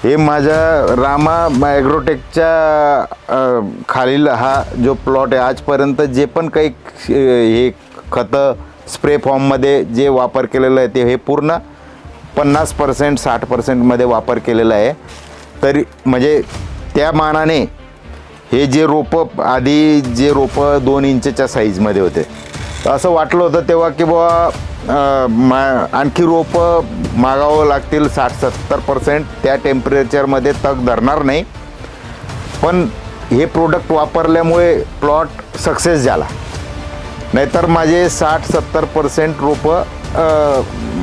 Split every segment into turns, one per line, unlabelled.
हे माझ्या रामा ॲग्रोटेकच्या खालील हा जो प्लॉट आहे, आजपर्यंत जे पण काही हे खतं स्प्रे फॉर्ममध्ये जे वापर केलेलं आहे ते हे पूर्ण 50% 60% वापर केलेला आहे. तरी म्हणजे त्या मानाने हे जे रोपं आधी जे रोपं 2 इंचच्या साईजमध्ये होते, तर असं वाटलं होतं तेव्हा की बुवा आणखी रोपं मागावं लागतील 60-70%, त्या टेम्परेचरमध्ये तग धरणार नाही. पण हे प्रोडक्ट वापरल्यामुळे प्लॉट सक्सेस झाला. नाहीतर माझे 60-70% रोपं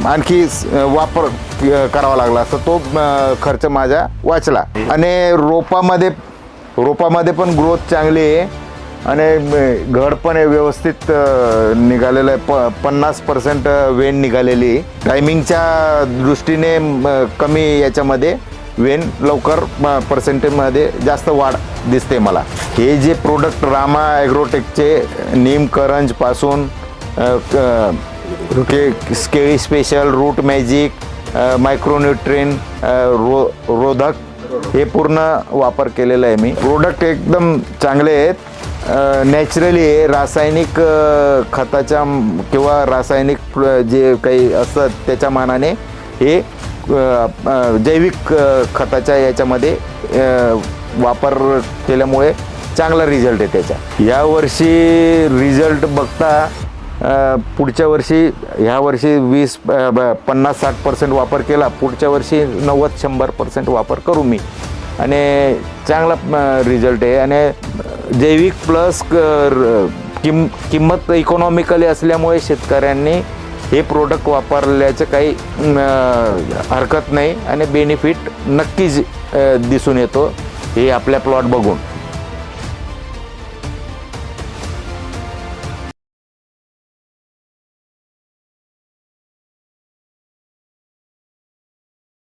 आणखी वापर करावा लागला असता, तो खर्च माझा वाचला. आणि रोपामध्ये पण ग्रोथ चांगली आहे आणि घड पण व्यवस्थित निघालेलं आहे. 50% वेन निघालेली. टायमिंगच्या दृष्टीने कमी याच्यामध्ये वेन लवकर पर्सेंटेजमध्ये जास्त वाढ दिसते मला. हे जे प्रोडक्ट रामा ॲग्रोटेकचे नीमकरंजपासून स्केळी स्पेशल, रूट मॅजिक, मायक्रोन्यूट्रिन, रोधक, हे पूर्ण वापर केलेलं आहे मी. प्रोडक्ट एकदम चांगले आहेत. नॅचरली आहे. रासायनिक खताच्या किंवा रासायनिक जे काही असतात त्याच्या मानाने हे जैविक खताच्या याच्यामध्ये वापर केल्यामुळे चांगला रिझल्ट आहे त्याचा. यावर्षी रिझल्ट बघता पुढच्या वर्षी, ह्या वर्षी 50-60% वापर केला, पुढच्या वर्षी 90-100% वापर करू मी. आणि चांगला रिझल्ट आहे. आणि जैविक प्लस किंमत इकॉनॉमिकली असल्यामुळे शेतकऱ्यांनी हे प्रोडक्ट वापरल्याचं काही हरकत नाही आणि बेनिफिट नक्कीच दिसून येतो हे आपल्या प्लॉट बघून.